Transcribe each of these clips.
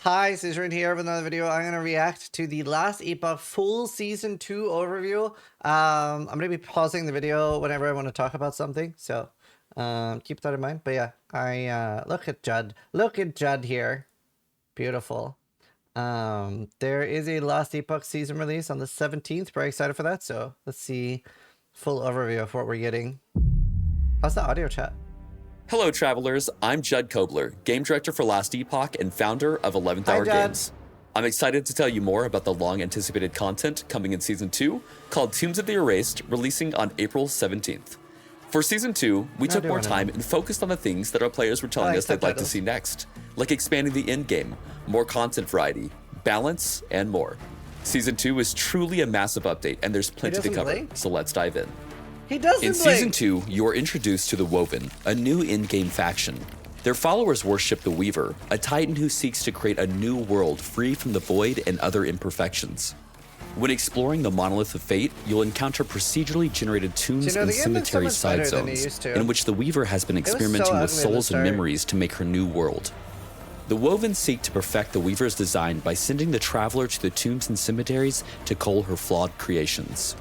Hi, Zizaran here with another video. I'm going to react to the Last Epoch full Season 2 overview. I'm going to be pausing the video whenever I want to talk about something, so keep that in mind. But yeah, look at Judd. Look at Judd here. Beautiful. There is a Last Epoch season release on the 17th. Very excited for that, so let's see full overview of what we're getting. How's the audio chat? Hello, travelers. I'm Judd Kobler, game director for Last Epoch and founder of 11th Hour Games. I'm excited to tell you more about the long-anticipated content coming in Season 2, called Tombs of the Erased, releasing on April 17th. For Season 2, we took more time and focused on the things that our players were telling us they'd like to see next, like expanding the endgame, more content variety, balance, and more. Season 2 is truly a massive update, and there's plenty to cover, so let's dive in. In Season 2, you are introduced to the Woven, a new in-game faction. Their followers worship the Weaver, a titan who seeks to create a new world free from the void and other imperfections. When exploring the Monolith of Fate, you'll encounter procedurally generated tombs and cemetery side zones, in which the Weaver has been experimenting with souls and memories to make her new world. The Woven seek to perfect the Weaver's design by sending the traveler to the tombs and cemeteries to cull her flawed creations.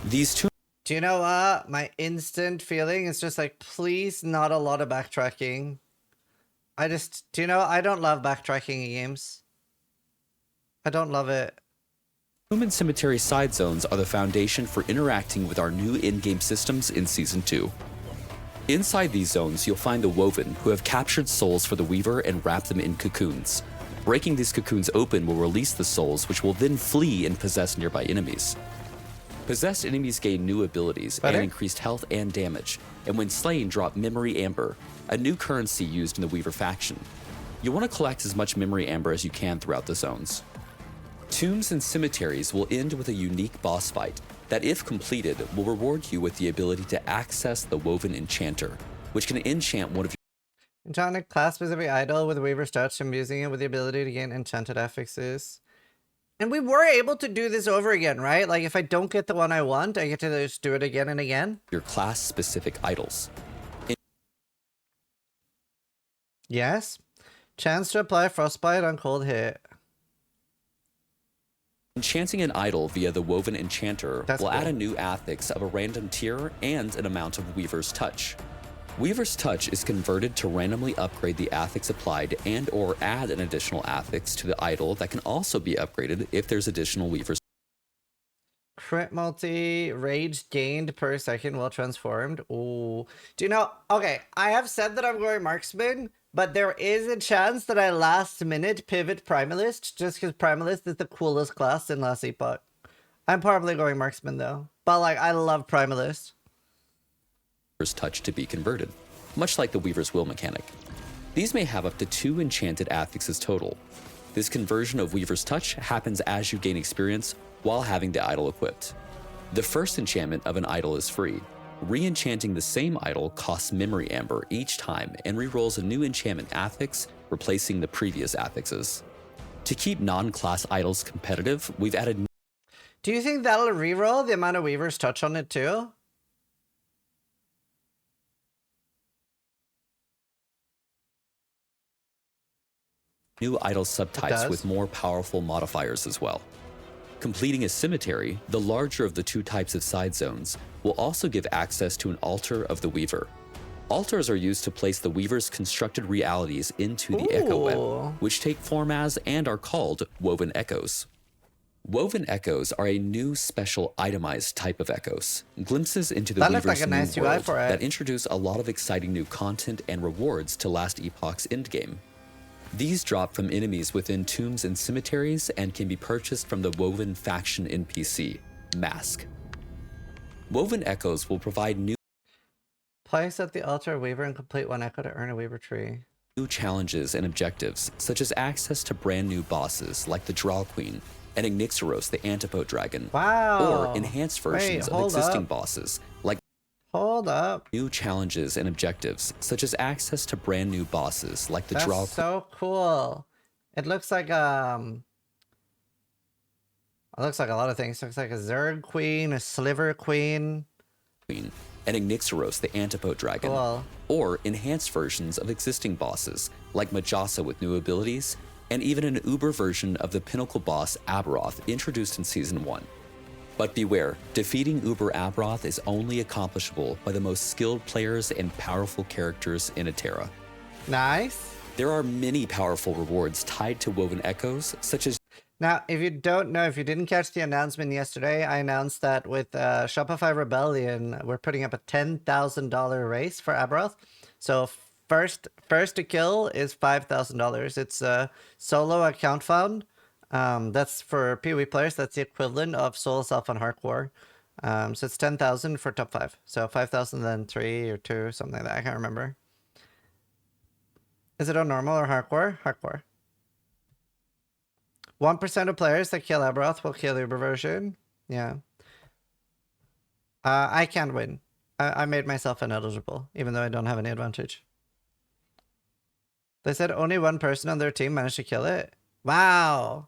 These tombs. Do you know what? My instant feeling is just like, please, not a lot of backtracking. Do you know, I don't love backtracking in games. I don't love it. Tomb and cemetery side zones are the foundation for interacting with our new in-game systems in Season 2. Inside these zones, you'll find the Woven, who have captured souls for the Weaver and wrapped them in cocoons. Breaking these cocoons open will release the souls, which will then flee and possess nearby enemies. Possessed enemies gain new abilities and increased health and damage, and when slain drop Memory Amber, a new currency used in the Weaver faction. You'll want to collect as much Memory Amber as you can throughout the zones. Tombs and cemeteries will end with a unique boss fight that, if completed, will reward you with the ability to access the Woven Enchanter, which can enchant one of your enchanted class-specific idol with Weaver's Touch and using it with the ability to gain enchanted affixes. And we were able to do this over again, right? Like, if I don't get the one I want, I get to just do it again and again. Your class-specific idols. Yes. Chance to apply Frostbite on cold hit. Enchanting an idol via the Woven Enchanter will add a new affix of a random tier and an amount of Weaver's Touch. Weaver's Touch is converted to randomly upgrade the affix applied and or add an additional affix to the idol that can also be upgraded if there's additional Weaver's. Crit multi, rage gained per second while transformed. Ooh. Do you know, okay, I have said that I'm going Marksman, but there is a chance that I last minute pivot Primalist just because Primalist is the coolest class in Last Epoch. I'm probably going Marksman though, but like I love Primalist. Touch to be converted, much like the Weaver's Will mechanic. These may have up to 2 enchanted affixes total. This conversion of Weaver's Touch happens as you gain experience while having the idol equipped. The first enchantment of an idol is free. Re-enchanting the same idol costs Memory Amber each time and rerolls a new enchantment affix, replacing the previous affixes. To keep non-class idols competitive, we've added. Do you think that'll reroll the amount of Weaver's Touch on it too? New idol subtypes with more powerful modifiers as well. Completing a cemetery, the larger of the 2 types of side zones, will also give access to an altar of the Weaver. Altars are used to place the Weaver's constructed realities into the Echo Web, which take form as and are called Woven Echoes. Woven Echoes are a new special itemized type of echoes, glimpses into the Weaver's new world that introduce a lot of exciting new content and rewards to Last Epoch's endgame. These drop from enemies within tombs and cemeteries and can be purchased from the Woven faction NPC, Mask. Woven Echoes will provide new place at the altar Weaver and complete 1 echo to earn a Weaver tree. New challenges and objectives, such as access to brand new bosses like the Draw Queen and Ignixaros the Antipode Dragon, or enhanced versions of existing bosses like new challenges and objectives, such as access to brand new bosses like the Draw Queen. So cool. It looks like a lot of things. It looks like a Zerg Queen, a Sliver Queen, and Ignixaros the Antipode Dragon, or enhanced versions of existing bosses like Majasa with new abilities and even an Uber version of the pinnacle boss Aberoth introduced in Season 1. But beware, defeating Uber Aberoth is only accomplishable by the most skilled players and powerful characters in Eterra. Nice. There are many powerful rewards tied to Woven Echoes, such as... Now, if you don't know, if you didn't catch the announcement yesterday, I announced that with Shopify Rebellion, we're putting up a $10,000 race for Aberoth. So first to kill is $5,000. It's a solo account found. That's for PoE players. That's the equivalent of Soul Self on Hardcore. So it's 10,000 for top 5. So 5,000 then 3 or 2, something like that. I can't remember. Is it on normal or hardcore? Hardcore. 1% of players that kill Aberoth will kill Uber version. Yeah. I can't win. I made myself ineligible, even though I don't have any advantage. They said only one person on their team managed to kill it. Wow.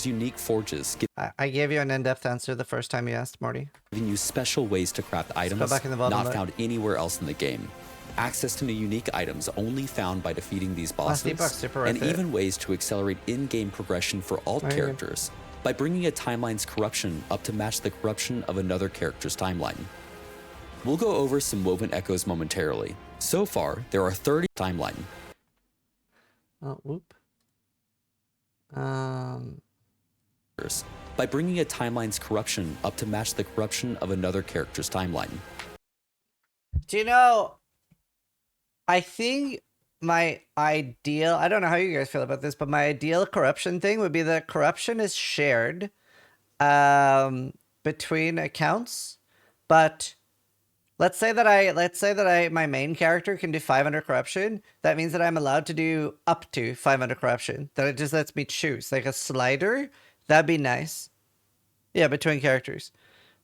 Unique forges, I gave you an in-depth answer the first time you asked, Morty. giving you special ways to craft items not found anywhere else in the game. Access to new unique items only found by defeating these bosses, and even ways to accelerate in-game progression for alt characters by bringing a timeline's corruption up to match the corruption of another character's timeline. We'll go over some Woven Echoes momentarily. So far, there are 30 timeline. Oh, whoop. By bringing a timeline's corruption up to match the corruption of another character's timeline. Do you know, I think my ideal, I don't know how you guys feel about this, but my ideal corruption thing would be that corruption is shared between accounts, but let's say that my main character can do 500 corruption. That means that I'm allowed to do up to 500 corruption. That it just lets me choose, like a slider. That'd be nice. Yeah, between characters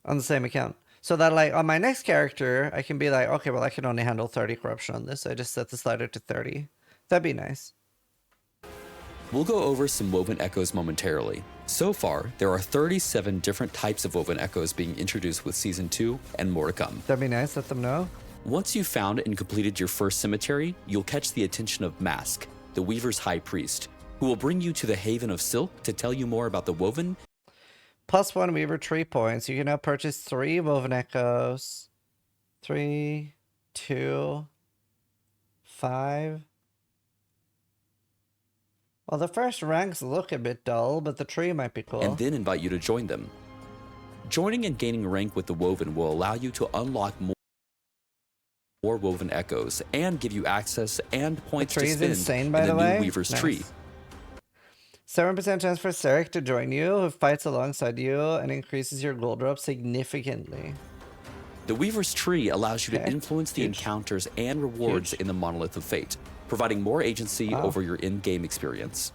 on the same account. So that like on my next character, I can be like, okay, well, I can only handle 30 corruption on this. So I just set the slider to 30. That'd be nice. We'll go over some Woven Echoes momentarily. So far, there are 37 different types of Woven Echoes being introduced with Season 2 and more to come. That'd be nice, let them know. Once you've found and completed your first cemetery, you'll catch the attention of Mask, the Weaver's High Priest, who will bring you to the Haven of Silk to tell you more about the Woven. +1 Weaver tree points. You can now purchase 3 Woven Echoes. 3, 2, 5. Well, the first ranks look a bit dull, but the tree might be cool. And then invite you to join them. Joining and gaining rank with the Woven will allow you to unlock more Woven Echoes and give you access and points to spend in the new Weaver's Tree. 7% chance for Sarek to join you, who fights alongside you and increases your gold drop significantly. The Weaver's Tree allows you to influence the encounters and rewards in the Monolith of Fate, providing more agency over your in-game experience.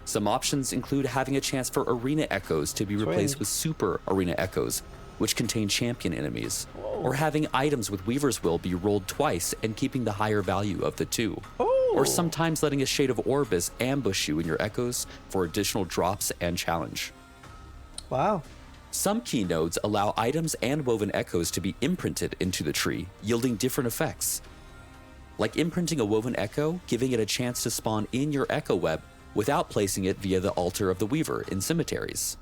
Some options include having a chance for Arena Echoes to be replaced with Super Arena Echoes, which contain champion enemies, or having items with Weaver's Will be rolled twice and keeping the higher value of the two. Or sometimes letting a Shade of Orbis ambush you in your echoes for additional drops and challenge. Wow. Some key nodes allow items and Woven Echoes to be imprinted into the tree, yielding different effects. Like imprinting a Woven Echo, giving it a chance to spawn in your Echo Web without placing it via the altar of the Weaver in cemeteries.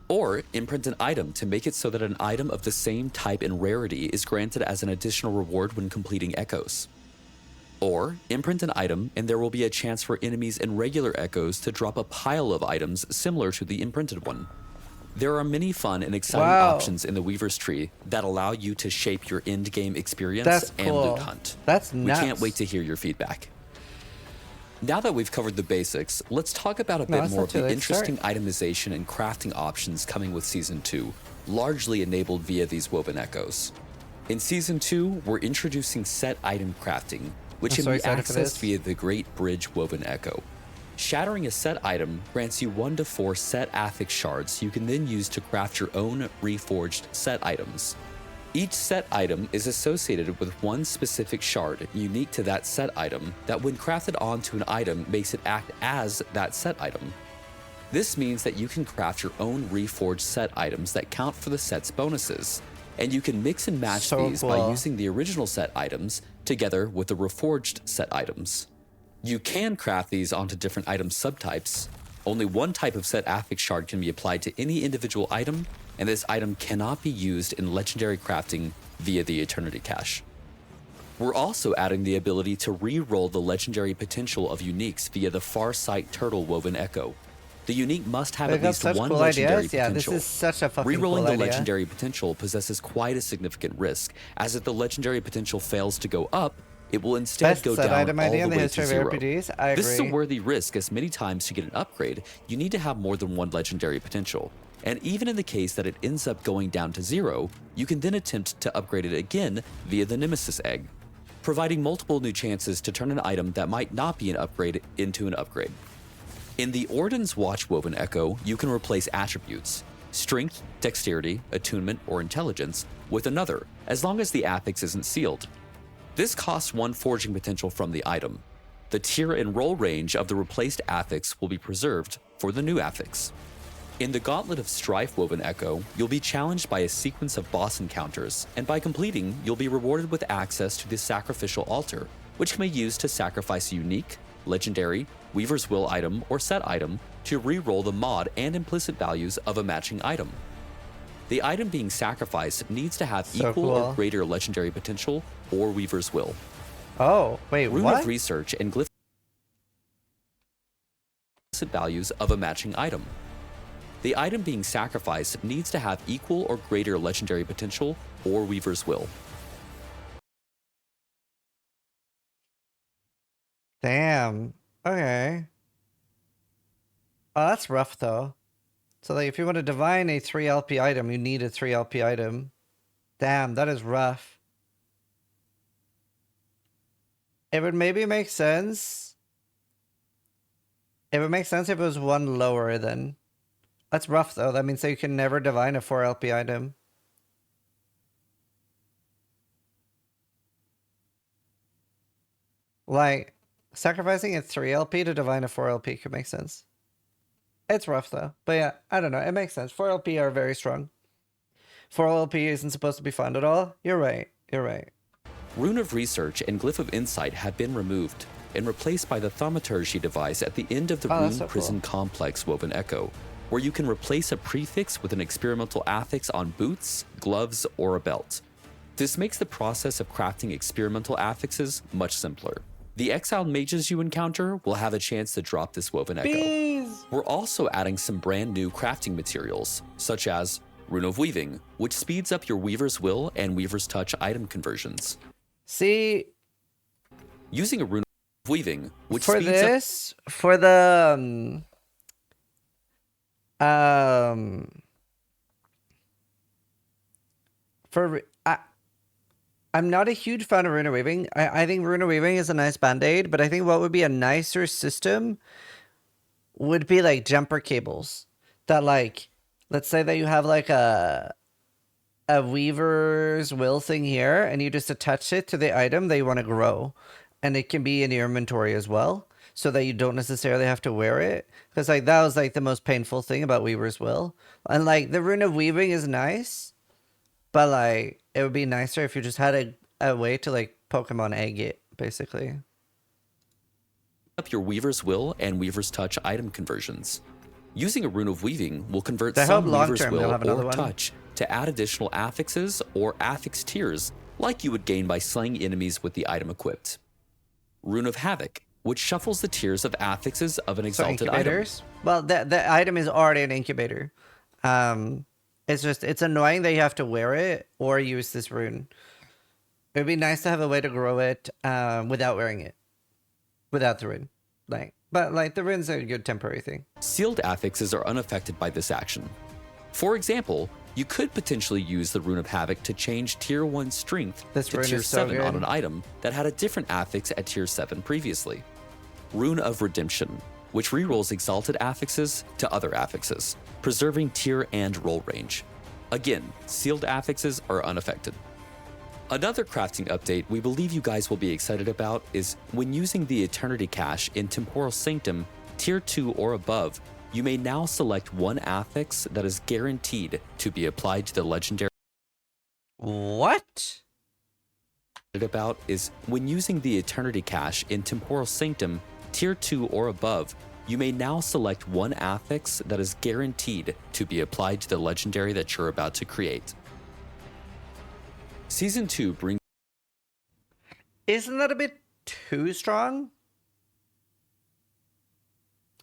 Or imprint an item to make it so that an item of the same type and rarity is granted as an additional reward when completing echoes. Or imprint an item and there will be a chance for enemies in regular echoes to drop a pile of items similar to the imprinted one. There are many fun and exciting options in the Weaver's Tree that allow you to shape your end-game experience and loot hunt. That's nuts. We can't wait to hear your feedback. Now that we've covered the basics, let's talk about a bit more of the interesting itemization and crafting options coming with Season 2, largely enabled via these Woven Echoes. In Season 2, we're introducing set item crafting, which can be accessed via the Great Bridge Woven Echo. Shattering a set item grants you 1 to 4 set Athix shards you can then use to craft your own reforged set items. Each set item is associated with one specific shard unique to that set item that when crafted onto an item makes it act as that set item. This means that you can craft your own reforged set items that count for the set's bonuses, and you can mix and match these by using the original set items together with the reforged set items. You can craft these onto different item subtypes. Only one type of set affix shard can be applied to any individual item, and this item cannot be used in legendary crafting via the Eternity Cache. We're also adding the ability to re-roll the legendary potential of uniques via the Farsight Turtle Woven Echo. The unique must have They at got least such one cool legendary ideas. Yeah, potential. this is such a fucking Rerolling cool the idea. legendary potential possesses quite a significant risk, as if the legendary potential fails to go up, it will instead Best go set down item all idea the in the way history to of zero. RPGs. I This is a agree. worthy risk, as many times to get an upgrade, you need to have more than one legendary potential. And even in the case that it ends up going down to zero, you can then attempt to upgrade it again via the Nemesis Egg, providing multiple new chances to turn an item that might not be an upgrade into an upgrade. In the Orden's Watch Woven Echo, you can replace attributes, strength, dexterity, attunement, or intelligence, with another, as long as the affix isn't sealed. This costs one forging potential from the item. The tier and roll range of the replaced affix will be preserved for the new affix. In the Gauntlet of Strife Woven Echo, you'll be challenged by a sequence of boss encounters, and by completing, you'll be rewarded with access to the Sacrificial Altar, which can be used to sacrifice a unique, legendary, Weaver's Will item or set item to re-roll the mod and implicit values of a matching item. The item being sacrificed needs to have So equal cool. or greater legendary potential or Weaver's Will. Oh, wait, Rune what? of Research and glyph values of a matching item. The item being sacrificed needs to have equal or greater legendary potential or Weaver's Will. Damn. Okay. Oh, that's rough though. So like if you want to divine a 3 LP item, you need a 3 LP item. Damn, that is rough. It would maybe make sense. It would make sense if it was one lower then. That's rough though. That means that you can never divine a 4 LP item. Like, sacrificing a 3 LP to divine a 4 LP could make sense. It's rough though. But yeah, I don't know. It makes sense. 4 LP are very strong. 4 LP isn't supposed to be fun at all. You're right. You're right. Rune of Research and Glyph of Insight have been removed and replaced by the Thaumaturgy device at the end of the Oh, Rune that's so Prison cool. Complex Woven Echo, where you can replace a prefix with an experimental affix on boots, gloves, or a belt. This makes the process of crafting experimental affixes much simpler. The exiled mages you encounter will have a chance to drop this Woven Echo. Bees! We're also adding some brand new crafting materials, such as Rune of Weaving, which speeds up your Weaver's Will and Weaver's Touch item conversions. See, Using a Rune of Weaving, which for speeds up this, for the I'm not a huge fan of Rune of Weaving. I think Rune of Weaving is a nice band-aid, but I think what would be a nicer system would be like jumper cables. That like, let's say that you have like a Weaver's Will thing here, and you just attach it to the item that you want to grow. And it can be in your inventory as well, so that you don't necessarily have to wear it. Because like that was like the most painful thing about Weaver's Will. And like the Rune of Weaving is nice, but like it would be nicer if you just had a way to like Pokemon egg it, basically. up your Weaver's Will and Weaver's Touch item conversions. Using a Rune of Weaving will convert I some hope long Weaver's term they'll Will have another or one. Touch to add additional affixes or affix tiers, like you would gain by slaying enemies with the item equipped. Rune of Havoc, which shuffles the tiers of affixes of an So exalted item. incubators. Well, the item is already an incubator. It's annoying that you have to wear it or use this rune. It would be nice to have a way to grow it without wearing it, without the rune. But the rune's a good temporary thing. Sealed affixes are unaffected by this action. For example, you could potentially use the Rune of Havoc to change Tier 1 strength This to rune Tier is so 7 on good. an item that had a different affix at Tier 7 previously. Rune of Redemption, which rerolls exalted affixes to other affixes, preserving tier and roll range. Again, sealed affixes are unaffected. Another crafting update we believe you guys will be excited about is when using the Eternity Cache in Temporal Sanctum, Tier 2 or above, you may now select one affix that is guaranteed to be applied to the legendary. What? About is when using the Eternity Cache in Temporal Sanctum, Tier 2 or above, you may now select one affix that is guaranteed to be applied to the legendary that you're about to create. Season 2 brings... Isn't that a bit too strong?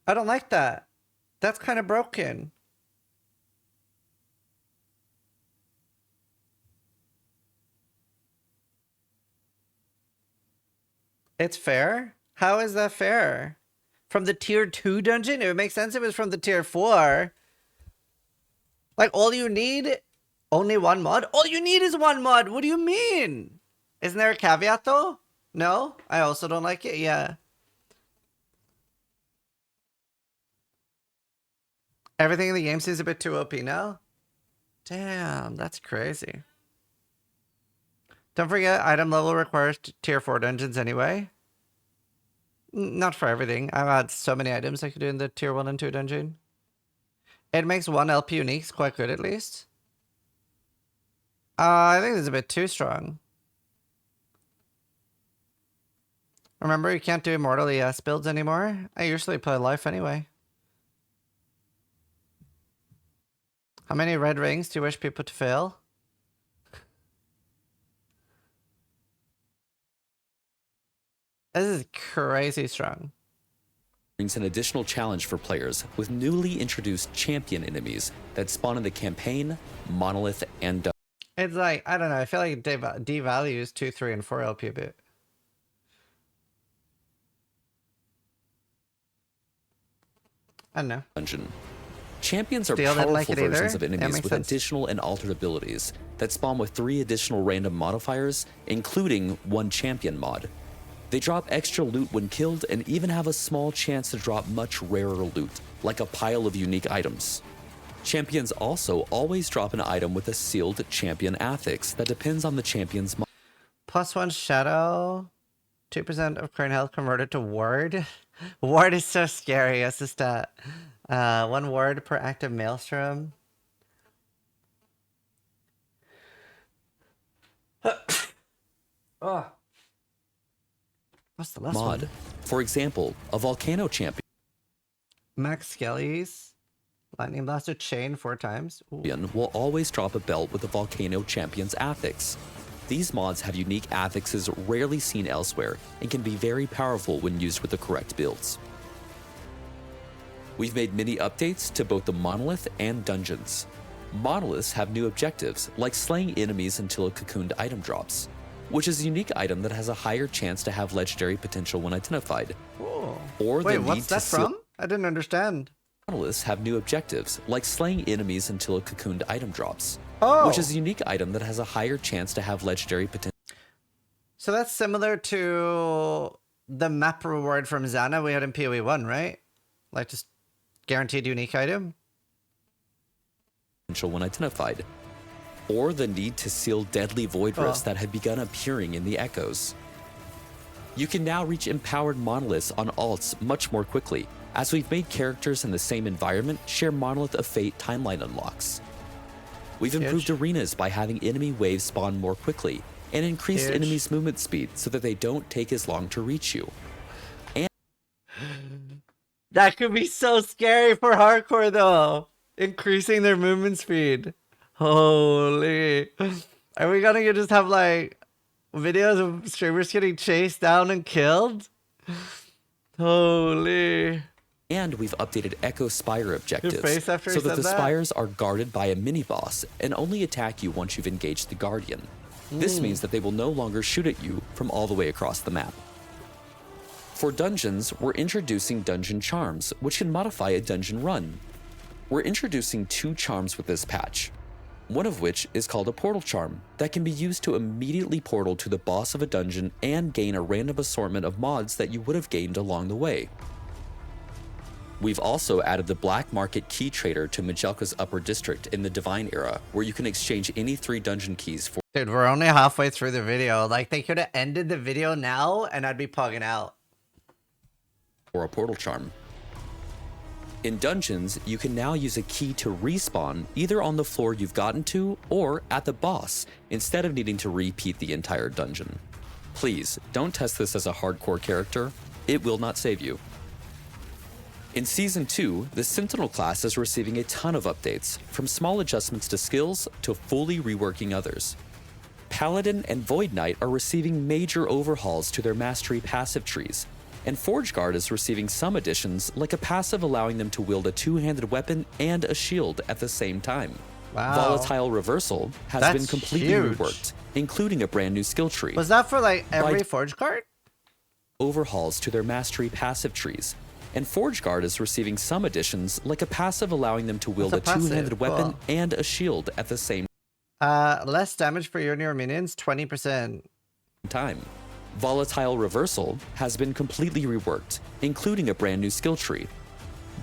I don't like that. That's kind of broken. It's fair? How is that fair? From the tier 2 dungeon? It would make sense if it was from the tier 4. Like, all you need... Only one mod? All you need is one mod! What do you mean? Isn't there a caveat, though? No? I also don't like it? Yeah. Everything in the game seems a bit too OP now? Damn, that's crazy. Don't forget, item level requires tier 4 dungeons anyway. Not for everything. I've had so many items I could do in the tier 1 and 2 dungeon. It makes 1 LP uniques quite good, at least. I think this is a bit too strong. Remember, you can't do Immortal ES builds anymore? I usually play Life anyway. How many red rings do you wish people to fail? This is crazy strong. Brings an additional challenge for players with newly introduced champion enemies that spawn in the campaign, Monolith, and... It's like, I don't know, I feel like it devalues 2, 3, and 4 LP a bit. I don't know. Dungeon. Champions are Still didn't like powerful it versions either? of enemies with additional and altered abilities that spawn with 3 additional random modifiers, including 1 champion mod. They drop extra loot when killed and even have a small chance to drop much rarer loot, like a pile of unique items. Champions also always drop an item with a sealed champion affix that depends on the champion's mod. +1 shadow, 2% of current health converted to ward. Ward is so scary as a stat. 1 ward per active maelstrom. Oh. What's the last mod? one? For example, a volcano champion Max Skellies. Lightning Blaster chain 4 times. Ooh. will always drop a belt with a volcano champion's affix. These mods have unique affixes rarely seen elsewhere and can be very powerful when used with the correct builds. We've made many updates to both the Monolith and dungeons. Monoliths have new objectives, like slaying enemies until a cocooned item drops, which is a unique item that has a higher chance to have legendary potential when identified. Cool. Or Wait, the what's need that to from? I didn't understand. Monoliths have new objectives, like slaying enemies until a cocooned item drops, which is a unique item that has a higher chance to have legendary potential. So that's similar to the map reward from Zana we had in PoE 1, right? Like just guaranteed unique item? When identified. Or the need to seal deadly void rifts that have begun appearing in the echoes. You can now reach empowered monoliths on alts much more quickly, as we've made characters in the same environment share Monolith of Fate timeline unlocks. We've improved arenas by having enemy waves spawn more quickly, and increased enemies' movement speed so that they don't take as long to reach you. And that could be so scary for hardcore though. Increasing their movement speed. Holy. Are we gonna just have like videos of streamers getting chased down and killed? Holy. And we've updated Echo Spire objectives after so that the spires are guarded by a mini-boss and only attack you once you've engaged the Guardian. This means that they will no longer shoot at you from all the way across the map. For dungeons, we're introducing dungeon charms, which can modify a dungeon run. We're introducing 2 charms with this patch, one of which is called a portal charm that can be used to immediately portal to the boss of a dungeon and gain a random assortment of mods that you would have gained along the way. We've also added the Black Market Key Trader to Majelka's Upper District in the Divine era, where you can exchange any 3 dungeon keys for... Dude, we're only halfway through the video. Like, they could have ended the video now, and I'd be pugging out. ...or a portal charm. In dungeons, you can now use a key to respawn either on the floor you've gotten to or at the boss, instead of needing to repeat the entire dungeon. Please, don't test this as a hardcore character. It will not save you. In Season 2, the Sentinel class is receiving a ton of updates, from small adjustments to skills to fully reworking others. Paladin and Void Knight are receiving major overhauls to their mastery passive trees, and Forge Guard is receiving some additions, like a passive allowing them to wield a two-handed weapon and a shield at the same time. Wow. Volatile Reversal has been completely reworked, including a brand new skill tree. Was that for like every Forge Guard? Overhauls to their mastery passive trees, and Forge Guard is receiving some additions, like a passive allowing them to wield a two-handed weapon and a shield at the same less damage for you and your minions, 20%. time. Volatile Reversal has been completely reworked, including a brand new skill tree.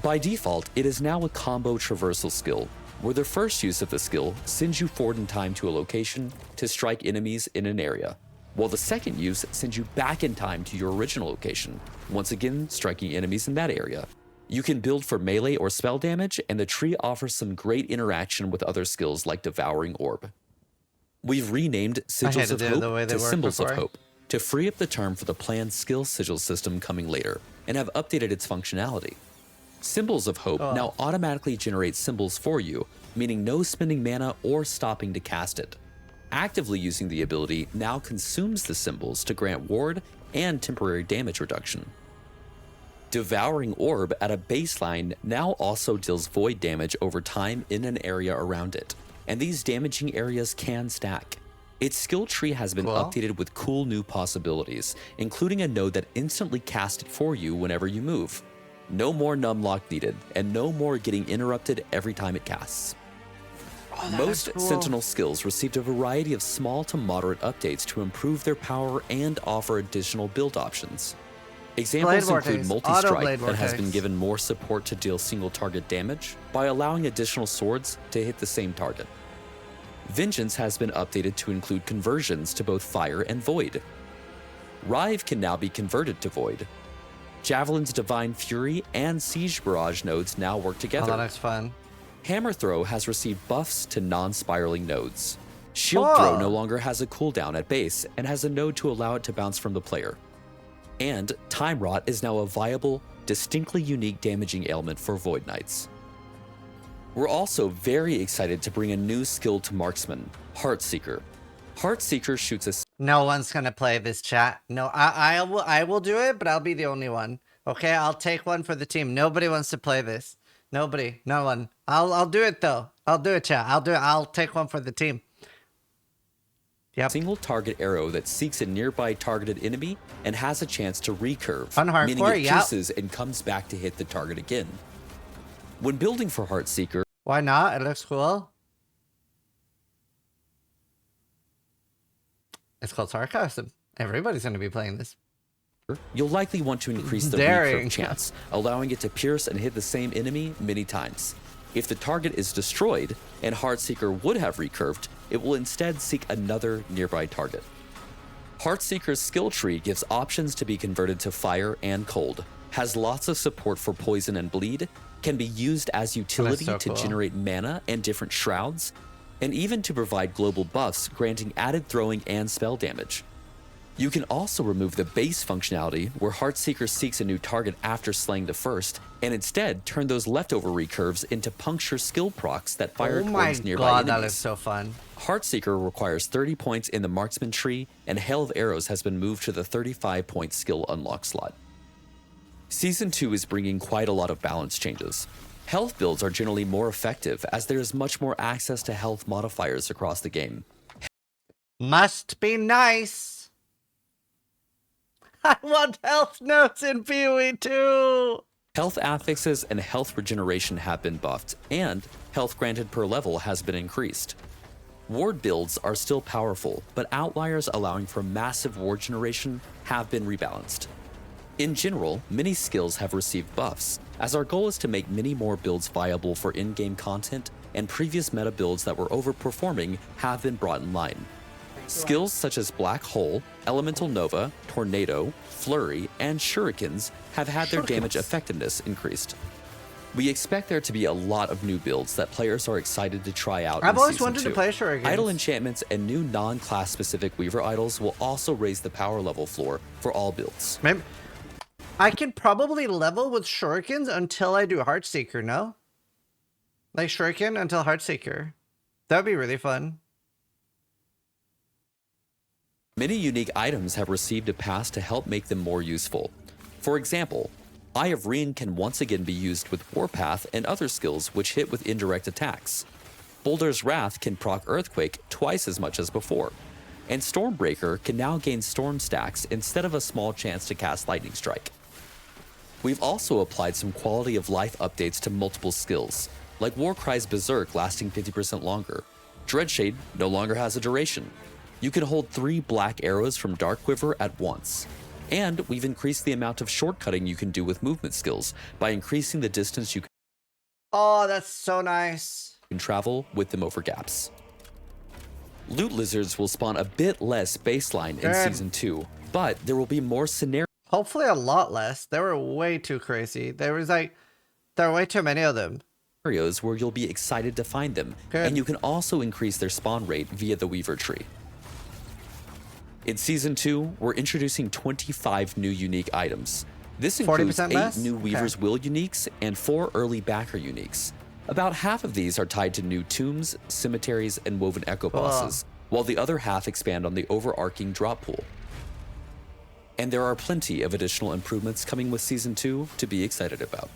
By default, it is now a combo traversal skill, where the first use of the skill sends you forward in time to a location to strike enemies in an area, while the second use sends you back in time to your original location, once again striking enemies in that area. You can build for melee or spell damage, and the tree offers some great interaction with other skills like Devouring Orb. We've renamed Sigils of Hope to Symbols of Hope to free up the term for the planned skill sigil system coming later, and have updated its functionality. Symbols of Hope now automatically generate symbols for you, meaning no spending mana or stopping to cast it. Actively using the ability now consumes the symbols to grant ward and temporary damage reduction. Devouring Orb at a baseline now also deals void damage over time in an area around it, and these damaging areas can stack. Its skill tree has been updated with cool new possibilities, including a node that instantly casts it for you whenever you move. No more numlock needed, and no more getting interrupted every time it casts. Most Sentinel skills received a variety of small to moderate updates to improve their power and offer additional build options. Examples include Multi-Strike that has been given more support to deal single target damage by allowing additional swords to hit the same target. Vengeance has been updated to include conversions to both Fire and Void. Rive can now be converted to Void. Javelin's Divine Fury and Siege Barrage nodes now work together. Oh, that's fun. Hammer Throw has received buffs to non-spiraling nodes. Shield Throw no longer has a cooldown at base and has a node to allow it to bounce from the player. And Time Rot is now a viable, distinctly unique damaging ailment for Void Knights. We're also very excited to bring a new skill to Marksman, Heartseeker. Heartseeker shoots a... No one's gonna play this, chat. No, I will do it, but I'll be the only one. Okay, I'll take one for the team. Nobody wants to play this. Nobody, no one. I'll do it though. I'll do it, chat. I'll do it. I'll take one for the team. Yep. Single target arrow that seeks a nearby targeted enemy and has a chance to recurve, meaning it pierces and comes back to hit the target again. When building for Heartseeker, why not? It looks cool. It's called sarcasm. Everybody's going to be playing this. You'll likely want to increase the recurve chance, allowing it to pierce and hit the same enemy many times. If the target is destroyed and Heartseeker would have recurved, it will instead seek another nearby target. Heartseeker's skill tree gives options to be converted to fire and cold, has lots of support for poison and bleed, can be used as utility to generate mana and different shrouds, and even to provide global buffs granting added throwing and spell damage. You can also remove the base functionality where Heartseeker seeks a new target after slaying the first, and instead turn those leftover recurves into puncture skill procs that fire towards nearby enemies. That is so fun. Heartseeker requires 30 points in the Marksman tree, and Hail of Arrows has been moved to the 35-point skill unlock slot. Season 2 is bringing quite a lot of balance changes. Health builds are generally more effective as there is much more access to health modifiers across the game. Must be nice. I want health notes in PoE too. Health affixes and health regeneration have been buffed, and health granted per level has been increased. Ward builds are still powerful, but outliers allowing for massive ward generation have been rebalanced. In general, many skills have received buffs, as our goal is to make many more builds viable for in-game content, and previous meta builds that were overperforming have been brought in line. Skills such as Black Hole, Elemental Nova, Tornado, Flurry, and Shurikens have had their damage effectiveness increased. We expect there to be a lot of new builds that players are excited to try out. I've always wanted to play Shurikens. Idle enchantments and new non-class specific Weaver idols will also raise the power level floor for all builds. I can probably level with shurikens until I do Heartseeker, no? Like shuriken until Heartseeker. That would be really fun. Many unique items have received a pass to help make them more useful. For example, Eye of Reen can once again be used with Warpath and other skills which hit with indirect attacks. Boulder's Wrath can proc Earthquake twice as much as before. And Stormbreaker can now gain Storm stacks instead of a small chance to cast Lightning Strike. We've also applied some quality of life updates to multiple skills, like Warcry's Berserk lasting 50% longer. Dreadshade no longer has a duration. You can hold 3 black arrows from Dark Quiver at once. And we've increased the amount of shortcutting you can do with movement skills by increasing the distance you Oh, that's so nice. can travel with them over gaps. Loot lizards will spawn a bit less baseline in Season 2, but there will be more scenarios. Hopefully a lot less. They were way too crazy. There were way too many of them. Where you'll be excited to find them, and you can also increase their spawn rate via the Weaver tree. In Season 2, we're introducing 25 new unique items. This includes 8 new Weaver's Will uniques and 4 early backer uniques. About half of these are tied to new tombs, cemeteries, and Woven Echo bosses, while the other half expand on the overarching drop pool. And there are plenty of additional improvements coming with Season 2 to be excited about.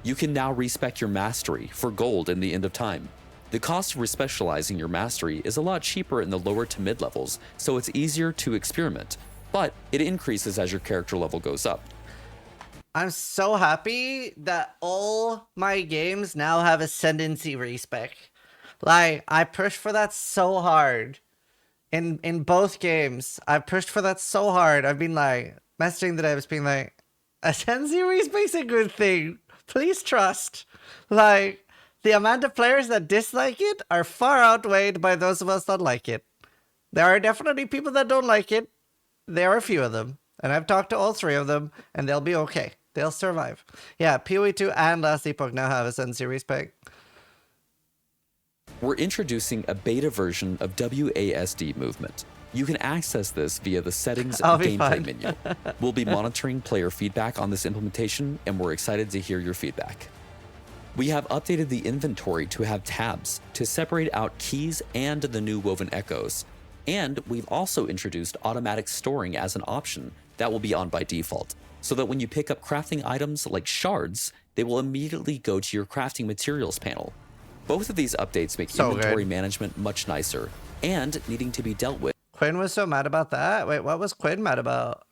You can now respec your mastery for gold in the End of Time. The cost of respecializing your mastery is a lot cheaper in the lower to mid levels, so it's easier to experiment, but it increases as your character level goes up. I'm so happy that all my games now have Ascendancy respec. Like, I pushed for that so hard. In both games, I pushed for that so hard. I've been like, messaging the devs being like, Ascendancy respec's a good thing. Please trust. Like, the amount of players that dislike it are far outweighed by those of us that like it. There are definitely people that don't like it. There are a few of them. And I've talked to all 3 of them, and they'll be okay. They'll survive. Yeah, PoE 2 and Last Epoch now have Ascendancy respec. We're introducing a beta version of WASD movement. You can access this via the settings gameplay menu. We'll be monitoring player feedback on this implementation, and we're excited to hear your feedback. We have updated the inventory to have tabs to separate out keys and the new Woven Echoes. And we've also introduced automatic storing as an option that will be on by default, so that when you pick up crafting items like shards, they will immediately go to your crafting materials panel. Both of these updates make inventory management much nicer and needing to be dealt with. Quinn was so mad about that? Wait, what was Quinn mad about?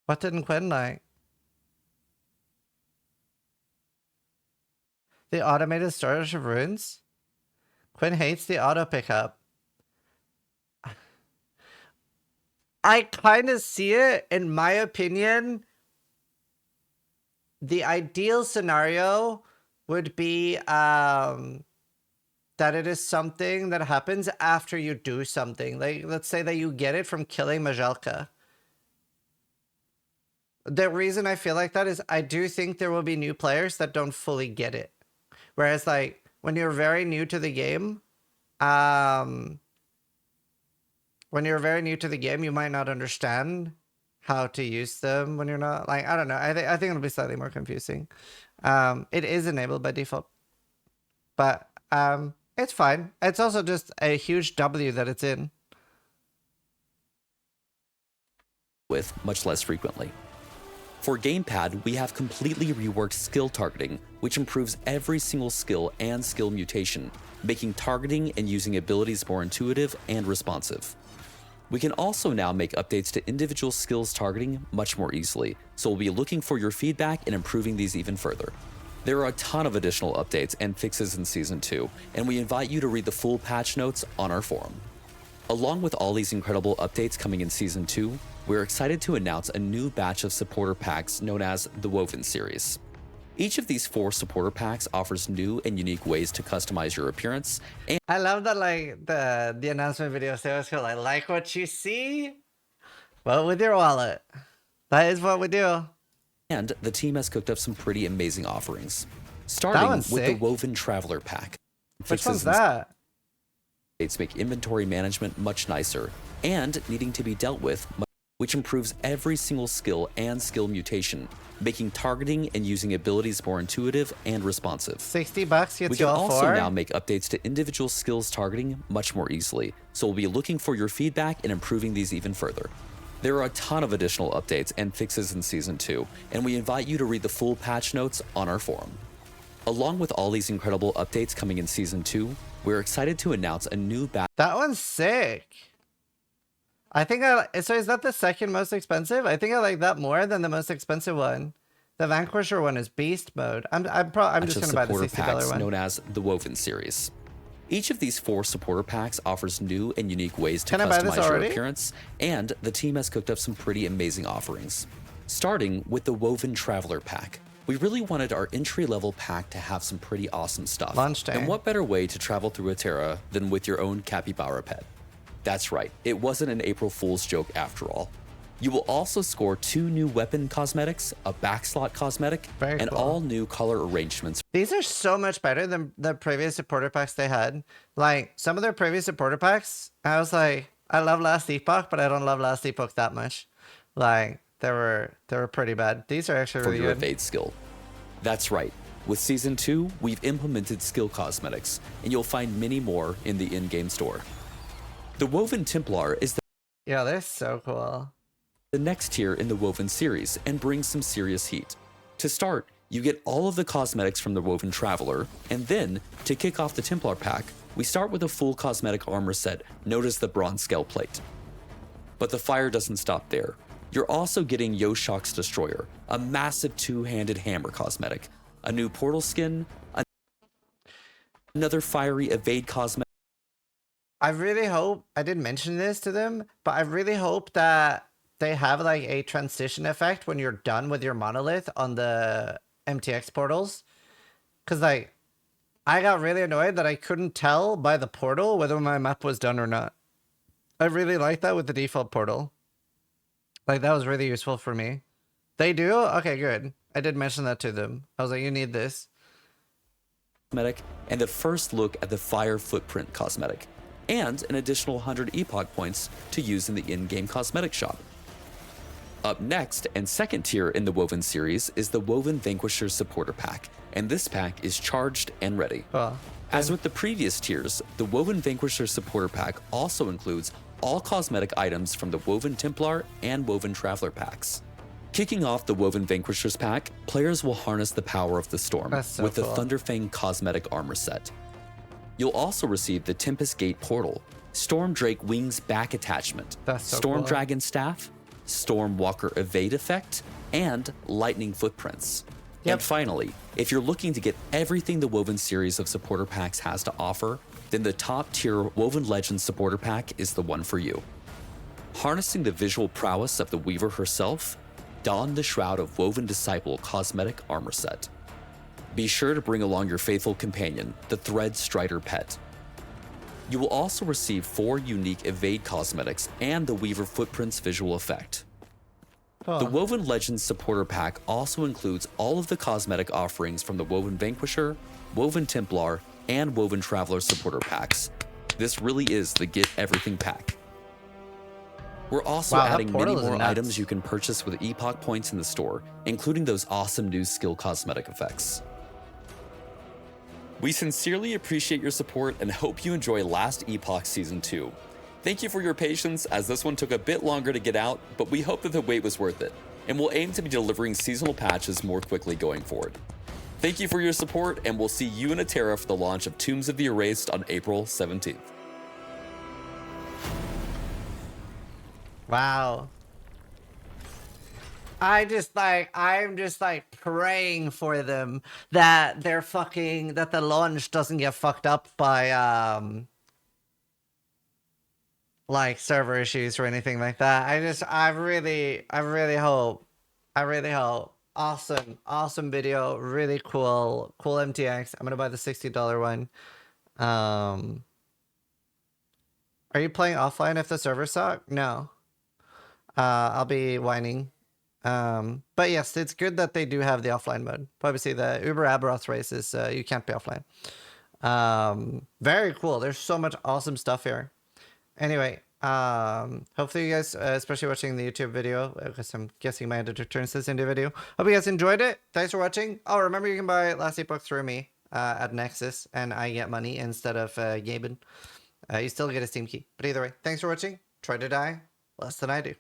What didn't Quinn like? The automated storage of runes? Quinn hates the auto pickup. I kind of see it. In my opinion, the ideal scenario would be that it is something that happens after you do something. Like, let's say that you get it from killing Majelka. The reason I feel like that is I do think there will be new players that don't fully get it. Whereas, like, when you're very new to the game, you might not understand how to use them when you're not, like, I don't know. I think it'll be slightly more confusing. It is enabled by default, but it's fine. It's also just a huge W that it's in. With much less frequently. For Gamepad, we have completely reworked skill targeting, which improves every single skill and skill mutation, making targeting and using abilities more intuitive and responsive. We can also now make updates to individual skills targeting much more easily, so we'll be looking for your feedback and improving these even further. There are a ton of additional updates and fixes in Season 2, and we invite you to read the full patch notes on our forum. Along with all these incredible updates coming in Season 2, we're excited to announce a new batch of supporter packs known as the Woven series. Each of these 4 supporter packs offers new and unique ways to customize your appearance. And I love that, like, the announcement videos, they always feel like what you see, but with your wallet. That is what we do. And the team has cooked up some pretty amazing offerings. Starting with the Woven Traveler Pack. Which one's that? updates make inventory management much nicer and needing to be dealt with, which improves every single skill and skill mutation, making targeting and using abilities more intuitive and responsive. $60 gets We you can all also four. now make updates to individual skills targeting much more easily, so we'll be looking for your feedback and improving these even further. There are a ton of additional updates and fixes in Season 2, and we invite you to read the full patch notes on our forum. Along with all these incredible updates coming in Season 2, we're excited to announce a new battle. That one's sick. I think so is that the second most expensive? I think I like that more than the most expensive one. The Vanquisher one is beast mode. I'm just gonna buy the $60 packs one. known as the Woven series. Each of these 4 supporter packs offers new and unique ways to customize your appearance, and the team has cooked up some pretty amazing offerings. Starting with the Woven Traveler pack. We really wanted our entry-level pack to have some pretty awesome stuff. Launch day. And what better way to travel through Atera than with your own capybara pet? That's right, it wasn't an April Fool's joke after all. You will also score 2 new weapon cosmetics, a backslot cosmetic, and all new color arrangements. These are so much better than the previous supporter packs they had. Like, some of their previous supporter packs, I was like, I love Last Epoch, but I don't love Last Epoch that much. Like, they were pretty bad. These are actually really good. For your evade skill. That's right. With Season 2, we've implemented skill cosmetics, and you'll find many more in the in-game store. The Woven Templar is yeah, they're so cool. The next tier in the Woven series and brings some serious heat. To start, you get all of the cosmetics from the Woven Traveler, and then, to kick off the Templar pack, we start with a full cosmetic armor set known as the Bronze Scale Plate. But the fire doesn't stop there. You're also getting Yoshok's Destroyer, a massive 2-handed hammer cosmetic, a new portal skin, another fiery evade cosmetic. I really hope, I did mention this to them, but I really hope that they have like a transition effect when you're done with your monolith on the MTX portals. Cause like, I got really annoyed that I couldn't tell by the portal whether my map was done or not. I really like that with the default portal. Like, that was really useful for me. They do? Okay, good. I did mention that to them. I was like, you need this. And the first look at the Fire Footprint cosmetic, and an additional 100 Epoch points to use in the in-game cosmetic shop. Up next, and second tier in the Woven series, is the Woven Vanquisher Supporter Pack, and this pack is charged and ready. As with the previous tiers, the Woven Vanquisher Supporter Pack also includes all cosmetic items from the Woven Templar and Woven Traveler packs. Kicking off the Woven Vanquishers pack, players will harness the power of the storm with the Thunderfang cosmetic armor set. You'll also receive the Tempest Gate portal, Storm Drake Wings back attachment, Storm Dragon Staff, Storm Walker evade effect, and Lightning Footprints. And finally, if you're looking to get everything the Woven series of supporter packs has to offer, then the top tier Woven Legends supporter pack is the one for you. Harnessing the visual prowess of the Weaver herself, don the Shroud of Woven Disciple cosmetic armor set. Be sure to bring along your faithful companion, the Thread Strider pet. You will also receive 4 unique evade cosmetics and the Weaver Footprints visual effect. The Woven Legends supporter pack also includes all of the cosmetic offerings from the Woven Vanquisher, Woven Templar, and Woven Traveler supporter packs. This really is the Get Everything pack. We're also adding many more items you can purchase with Epoch points in the store, including those awesome new skill cosmetic effects. We sincerely appreciate your support and hope you enjoy Last Epoch Season 2. Thank you for your patience, as this one took a bit longer to get out, but we hope that the wait was worth it, and we'll aim to be delivering seasonal patches more quickly going forward. Thank you for your support, and we'll see you in Atera for the launch of Tombs of the Erased on April 17th. Wow. I'm just like praying for them that that the launch doesn't get fucked up by like server issues or anything like that. I really hope. Awesome video, really cool MTX. I'm gonna buy the $60 one. Are you playing offline if the server suck? No. I'll be whining. But yes, it's good that they do have the offline mode. Obviously, the Uber Aberoth race is you can't be offline. Very cool. There's so much awesome stuff here. Anyway, hopefully you guys, especially watching the YouTube video, because I'm guessing my editor turns this into a video. Hope you guys enjoyed it. Thanks for watching. Oh, remember you can buy Last Epoch through me at Nexus, and I get money instead of Gaben. You still get a Steam key. But either way, thanks for watching. Try to die less than I do.